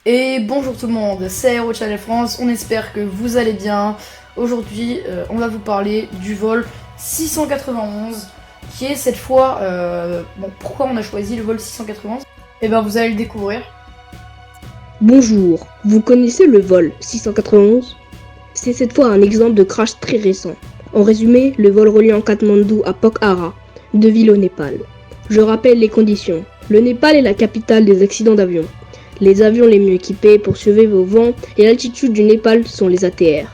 Et bonjour tout le monde, c'est Aero Channel France, on espère que vous allez bien. Aujourd'hui, on va vous parler du vol 691, qui est cette fois... pourquoi on a choisi le vol 691 Eh ben vous allez le découvrir. Bonjour, vous connaissez le vol 691? C'est cette fois un exemple de crash très récent. En résumé, le vol reliant Katmandou à Pokhara, deux villes au Népal. Je rappelle les conditions. Le Népal est la capitale des accidents d'avion. Les avions les mieux équipés pour survivre au vent et l'altitude du Népal sont les ATR.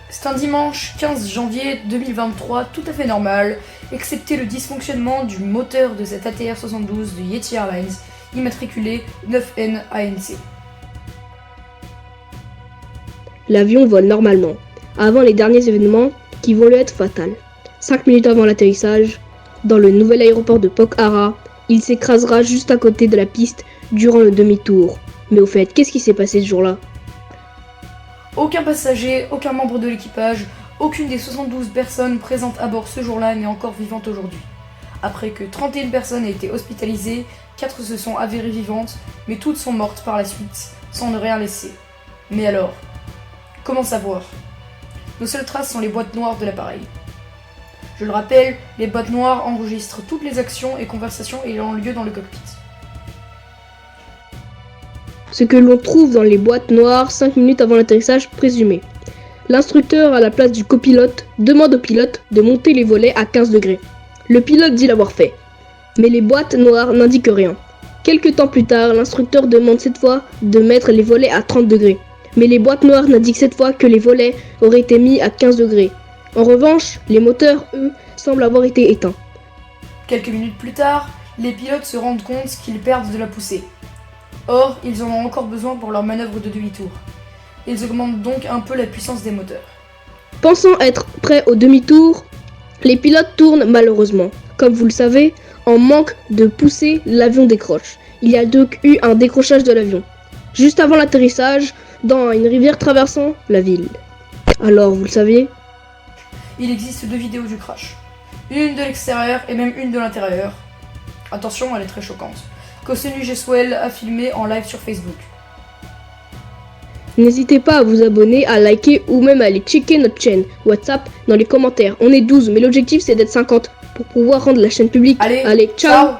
C'est un dimanche 15 janvier 2023, tout à fait normal, excepté le dysfonctionnement du moteur de cette ATR 72 de Yeti Airlines, immatriculé 9N ANC. L'avion vole normalement, avant les derniers événements qui vont lui être fatals. 5 minutes avant l'atterrissage, dans le nouvel aéroport de Pokhara, il s'écrasera juste à côté de la piste durant le demi-tour. Mais au fait, qu'est-ce qui s'est passé ce jour-là? Aucun passager, aucun membre de l'équipage, aucune des 72 personnes présentes à bord ce jour-là n'est encore vivante aujourd'hui. Après que 31 personnes aient été hospitalisées, 4 se sont avérées vivantes, mais toutes sont mortes par la suite, sans ne rien laisser. Mais alors, comment savoir? Nos seules traces sont les boîtes noires de l'appareil. Je le rappelle, les boîtes noires enregistrent toutes les actions et conversations ayant lieu dans le cockpit. Ce que l'on trouve dans les boîtes noires 5 minutes avant l'atterrissage présumé. L'instructeur à la place du copilote demande au pilote de monter les volets à 15 degrés. Le pilote dit l'avoir fait. Mais les boîtes noires n'indiquent rien. Quelques temps plus tard, l'instructeur demande cette fois de mettre les volets à 30 degrés. Mais les boîtes noires n'indiquent cette fois que les volets auraient été mis à 15 degrés. En revanche, les moteurs, eux, semblent avoir été éteints. Quelques minutes plus tard, les pilotes se rendent compte qu'ils perdent de la poussée. Or, ils en ont encore besoin pour leur manœuvre de demi-tour. Ils augmentent donc un peu la puissance des moteurs. Pensant être prêts au demi-tour, les pilotes tournent malheureusement. Comme vous le savez, en manque de poussée, l'avion décroche. Il y a donc eu un décrochage de l'avion, juste avant l'atterrissage, dans une rivière traversant la ville. Alors, vous le saviez? Il existe 2 vidéos du crash. Une de l'extérieur et même une de l'intérieur. Attention, elle est très choquante. Cosenu Geswell a filmé en live sur Facebook. N'hésitez pas à vous abonner, à liker ou même à aller checker notre chaîne WhatsApp dans les commentaires. On est 12, mais l'objectif c'est d'être 50 pour pouvoir rendre la chaîne publique. Allez, ciao.